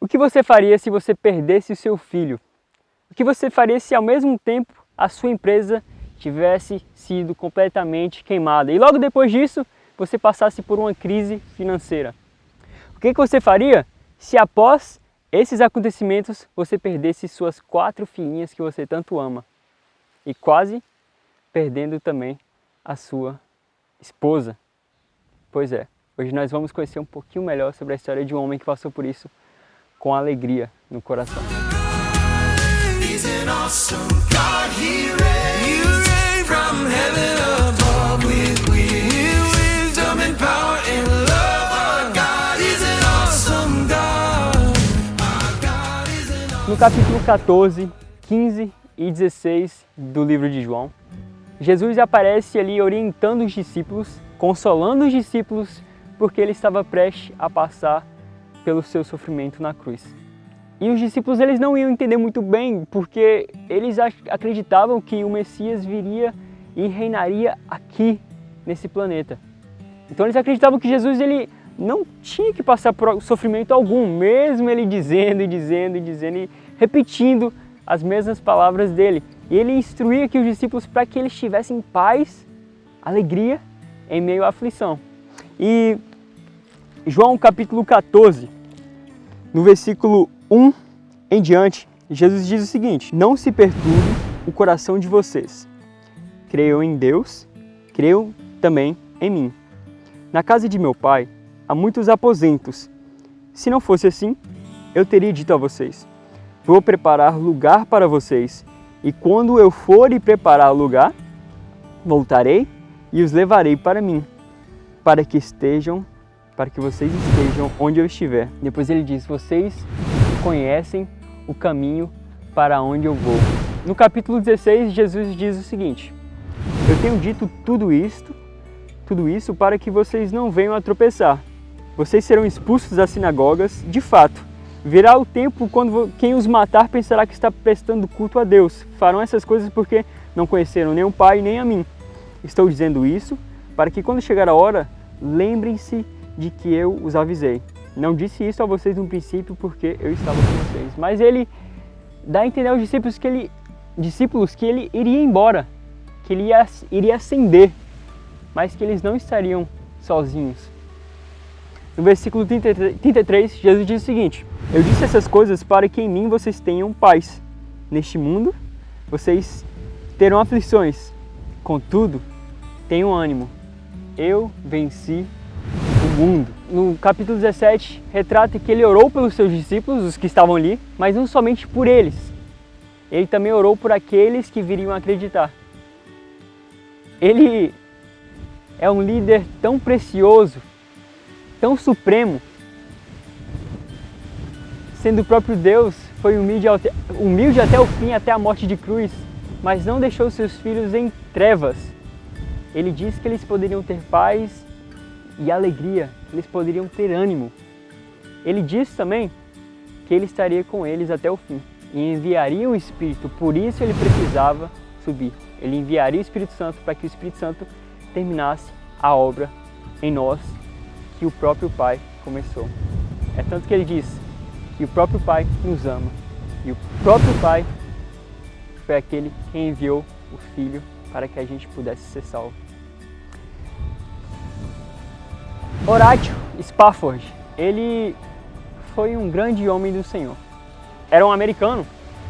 O que você faria se você perdesse o seu filho? O que você faria se ao mesmo tempo a sua empresa tivesse sido completamente queimada e logo depois disso você passasse por uma crise financeira? O que você faria se após esses acontecimentos você perdesse suas 4 filhinhas que você tanto ama e quase perdendo também a sua esposa? Pois é, hoje nós vamos conhecer um pouquinho melhor sobre a história de um homem que passou por isso com alegria no coração. No capítulo 14, 15 e 16 do livro de João, Jesus aparece ali orientando os discípulos, consolando os discípulos, porque ele estava prestes a passar pelo seu sofrimento na cruz. E os discípulos eles não iam entender muito bem, porque eles acreditavam que o Messias viria e reinaria aqui, nesse planeta. Então eles acreditavam que Jesus ele não tinha que passar por sofrimento algum, mesmo ele dizendo e repetindo as mesmas palavras dele. E ele instruía aqui os discípulos para que eles tivessem paz, alegria em meio à aflição. E João capítulo 14, no versículo 1 em diante, Jesus diz o seguinte: não se perturbe o coração de vocês. Creiam em Deus, creiam também em mim. Na casa de meu pai há muitos aposentos. Se não fosse assim, eu teria dito a vocês: vou preparar lugar para vocês, e quando eu for e preparar o lugar, voltarei e os levarei para mim, para que vocês estejam onde eu estiver. Depois ele diz: vocês conhecem o caminho para onde eu vou. No capítulo 16, Jesus diz o seguinte: eu tenho dito tudo isso para que vocês não venham a tropeçar. Vocês serão expulsos das sinagogas, de fato. Virá o tempo quando quem os matar pensará que está prestando culto a Deus. Farão essas coisas porque não conheceram nem o Pai nem a mim. Estou dizendo isso para que quando chegar a hora, lembrem-se de que eu os avisei. Não disse isso a vocês no princípio porque eu estava com vocês. Mas ele dá a entender aos discípulos que ele iria embora, que ele iria ascender, mas que eles não estariam sozinhos. No versículo 33, Jesus diz o seguinte: eu disse essas coisas para que em mim vocês tenham paz. Neste mundo vocês terão aflições, contudo, tenham ânimo. Eu venci o mundo. No capítulo 17, retrata que ele orou pelos seus discípulos, os que estavam ali, mas não somente por eles. Ele também orou por aqueles que viriam a acreditar. Ele é um líder tão precioso, tão supremo, sendo o próprio Deus, foi humilde até o fim, até a morte de cruz, mas não deixou seus filhos em trevas. Ele disse que eles poderiam ter paz e alegria, eles poderiam ter ânimo. Ele disse também que ele estaria com eles até o fim e enviaria o Espírito, por isso ele precisava subir. Ele enviaria o Espírito Santo para que o Espírito Santo terminasse a obra em nós que o próprio Pai começou. É tanto que ele diz que o próprio Pai nos ama e o próprio Pai foi aquele que enviou o Filho para que a gente pudesse ser salvo. Horatio Spafford, ele foi um grande homem do Senhor. Era um americano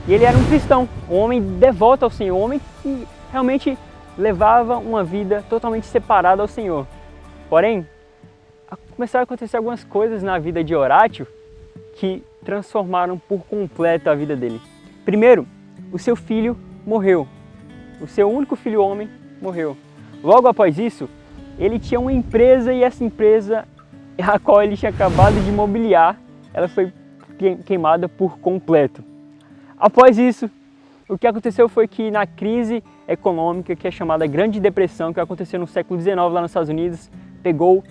e ele era um cristão, um homem devoto ao Senhor, um homem que realmente levava uma vida totalmente separada ao Senhor. Porém, começaram a acontecer algumas coisas na vida de Horatio que transformaram por completo a vida dele. Primeiro, o seu filho morreu. O seu único filho homem morreu. Logo após isso, ele tinha uma empresa e essa empresa, a qual ele tinha acabado de mobiliar, ela foi queimada por completo. Após isso, o que aconteceu foi que na crise econômica, que é chamada Grande Depressão, que aconteceu no século XIX lá nos Estados Unidos, pegou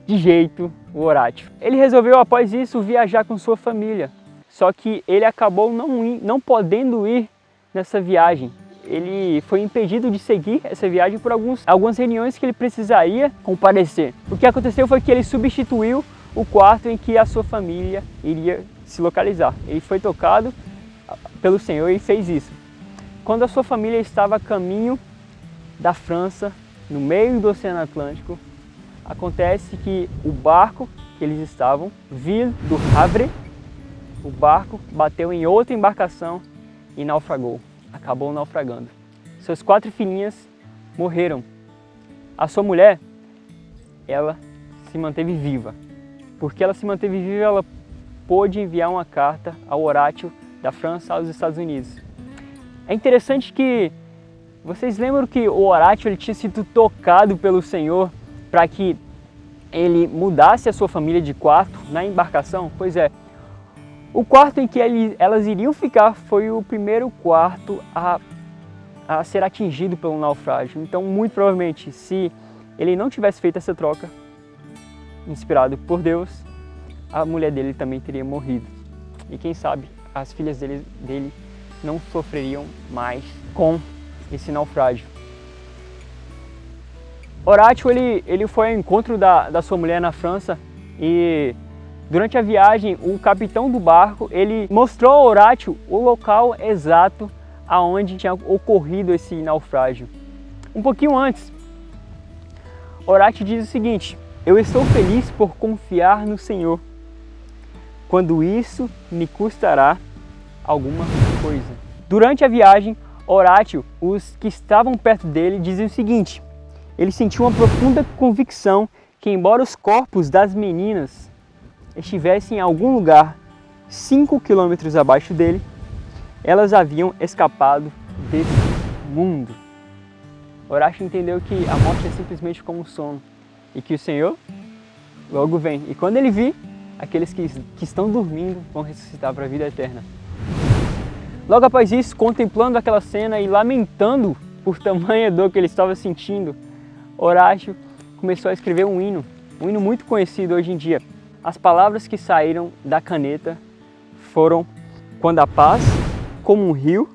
de jeito o Horatio. Ele resolveu, após isso, viajar com sua família. Só que ele acabou não podendo ir nessa viagem. Ele foi impedido de seguir essa viagem por algumas reuniões que ele precisaria comparecer. O que aconteceu foi que ele substituiu o quarto em que a sua família iria se localizar. Ele foi tocado pelo Senhor e fez isso. Quando a sua família estava a caminho da França, no meio do Oceano Atlântico, acontece que o barco que eles estavam, Ville du Havre, o barco bateu em outra embarcação e naufragou, acabou naufragando. Seus 4 filhinhas morreram. A sua mulher, ela se manteve viva. Porque ela se manteve viva, ela pôde enviar uma carta ao Horácio da França aos Estados Unidos. É interessante que vocês lembram que o Horácio ele tinha sido tocado pelo Senhor para que ele mudasse a sua família de quarto na embarcação? Pois é, o quarto em que elas iriam ficar foi o primeiro quarto a ser atingido pelo naufrágio. Então, muito provavelmente, se ele não tivesse feito essa troca, inspirado por Deus, a mulher dele também teria morrido. E quem sabe as filhas dele não sofreriam mais com esse naufrágio. Horácio ele foi ao encontro da sua mulher na França e durante a viagem o capitão do barco ele mostrou a Horácio o local exato aonde tinha ocorrido esse naufrágio. Um pouquinho antes, Horácio diz o seguinte: eu estou feliz por confiar no Senhor, quando isso me custará alguma coisa. Durante a viagem, Horácio, os que estavam perto dele, diziam o seguinte: ele sentiu uma profunda convicção que, embora os corpos das meninas estivessem em algum lugar 5 quilômetros abaixo dele, elas haviam escapado desse mundo. Horácio entendeu que a morte é simplesmente como um sono e que o Senhor logo vem. E quando ele vir, aqueles que estão dormindo vão ressuscitar para a vida eterna. Logo após isso, contemplando aquela cena e lamentando por tamanha dor que ele estava sentindo, Horácio começou a escrever um hino muito conhecido hoje em dia. As palavras que saíram da caneta foram: quando a paz, como um rio,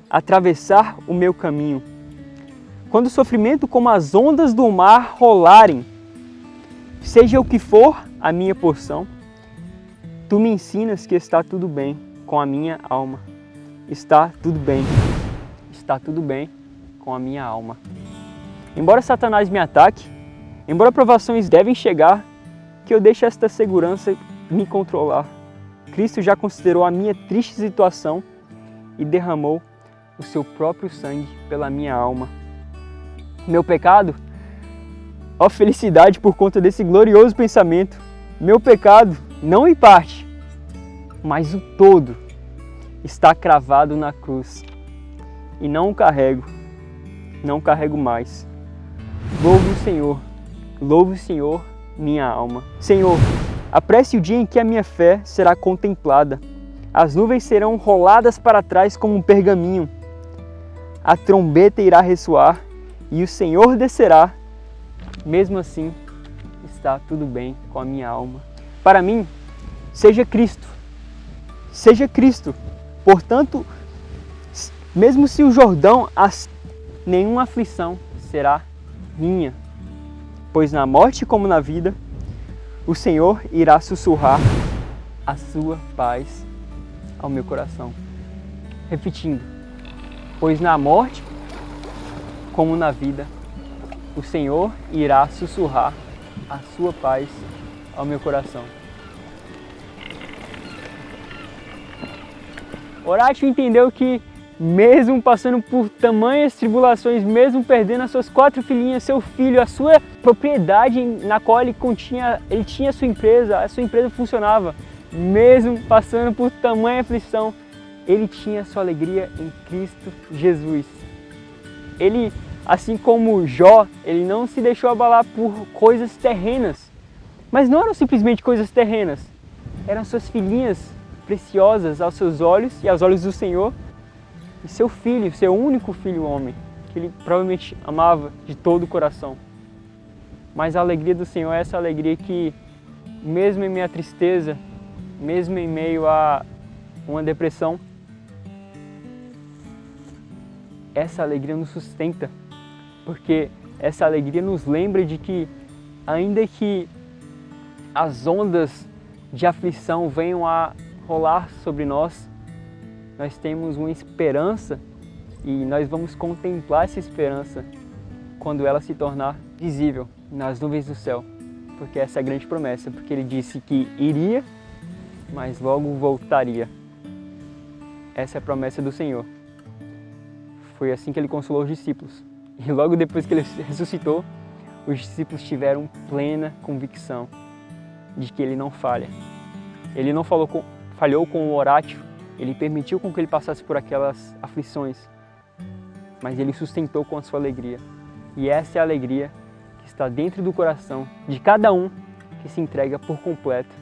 atravessar o meu caminho, quando o sofrimento como as ondas do mar rolarem, seja o que for a minha porção, tu me ensinas que está tudo bem com a minha alma. Está tudo bem com a minha alma. Embora Satanás me ataque, embora provações devem chegar, que eu deixe esta segurança me controlar. Cristo já considerou a minha triste situação e derramou o seu próprio sangue pela minha alma. Meu pecado, ó felicidade por conta desse glorioso pensamento, meu pecado, não em parte, mas o todo, está cravado na cruz. E não carrego mais. Louve o Senhor, minha alma. Senhor, apresse o dia em que a minha fé será contemplada. As nuvens serão roladas para trás como um pergaminho. A trombeta irá ressoar e o Senhor descerá. Mesmo assim, está tudo bem com a minha alma. Para mim, seja Cristo. Seja Cristo. Portanto, mesmo se o Jordão, nenhuma aflição será minha. Pois na morte como na vida, o Senhor irá sussurrar a sua paz ao meu coração. Repetindo, pois na morte como na vida, o Senhor irá sussurrar a sua paz ao meu coração. Horácio entendeu que mesmo passando por tamanhas tribulações, mesmo perdendo as suas 4 filhinhas, seu filho, a sua propriedade na qual ele tinha a sua empresa funcionava, mesmo passando por tamanha aflição, ele tinha sua alegria em Cristo Jesus. Ele, assim como Jó, ele não se deixou abalar por coisas terrenas, mas não eram simplesmente coisas terrenas, eram suas filhinhas preciosas aos seus olhos e aos olhos do Senhor, e seu filho, seu único filho homem, que ele provavelmente amava de todo o coração. Mas a alegria do Senhor é essa alegria que, mesmo em meio à tristeza, mesmo em meio a uma depressão, essa alegria nos sustenta, porque essa alegria nos lembra de que, ainda que as ondas de aflição venham a rolar sobre nós, nós temos uma esperança e nós vamos contemplar essa esperança quando ela se tornar visível nas nuvens do céu, porque essa é a grande promessa, porque ele disse que iria, mas logo voltaria. Essa é a promessa do Senhor. Foi assim que ele consolou os discípulos. E logo depois que ele ressuscitou, os discípulos tiveram plena convicção de que ele não falha. Ele não falhou com o orátil, ele permitiu com que ele passasse por aquelas aflições, mas ele sustentou com a sua alegria. E essa é a alegria que está dentro do coração de cada um que se entrega por completo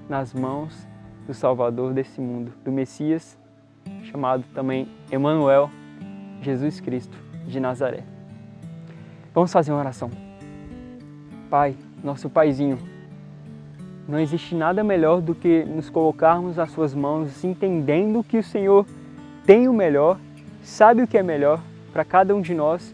nas mãos do Salvador desse mundo, do Messias, chamado também Emanuel, Jesus Cristo de Nazaré. Vamos fazer uma oração. Pai, nosso Paizinho, não existe nada melhor do que nos colocarmos nas suas mãos, entendendo que o Senhor tem o melhor, sabe o que é melhor para cada um de nós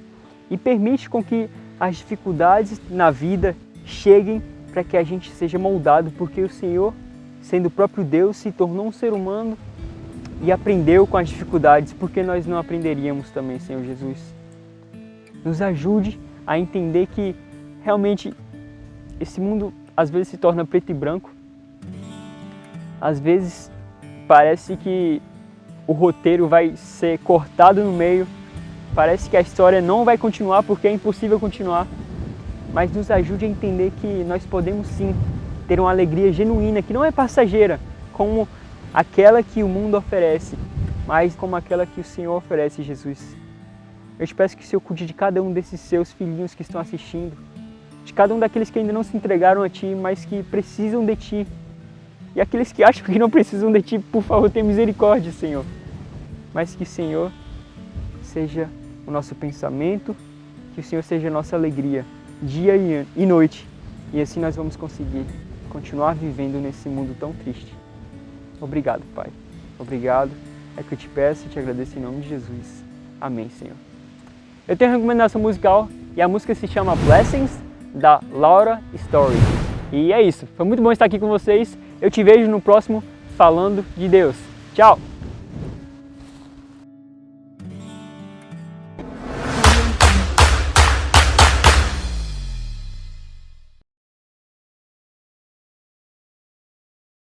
e permite com que as dificuldades na vida cheguem para que a gente seja moldado, porque o Senhor, sendo o próprio Deus, se tornou um ser humano e aprendeu com as dificuldades, porque nós não aprenderíamos também, Senhor Jesus. Nos ajude a entender que realmente esse mundo às vezes se torna preto e branco, às vezes parece que o roteiro vai ser cortado no meio, parece que a história não vai continuar porque é impossível continuar, mas nos ajude a entender que nós podemos sim ter uma alegria genuína, que não é passageira, como aquela que o mundo oferece, mas como aquela que o Senhor oferece, Jesus. Eu te peço que o Senhor cuide de cada um desses seus filhinhos que estão assistindo, de cada um daqueles que ainda não se entregaram a Ti, mas que precisam de Ti. E aqueles que acham que não precisam de Ti, por favor, tenha misericórdia, Senhor. Mas que o Senhor seja o nosso pensamento, que o Senhor seja a nossa alegria, dia e noite. E assim nós vamos conseguir continuar vivendo nesse mundo tão triste. Obrigado, Pai. Obrigado. É que eu te peço e te agradeço em nome de Jesus. Amém, Senhor. Eu tenho uma recomendação musical e a música se chama Blessings, da Laura Story. E é isso. Foi muito bom estar aqui com vocês. Eu te vejo no próximo Falando de Deus. Tchau!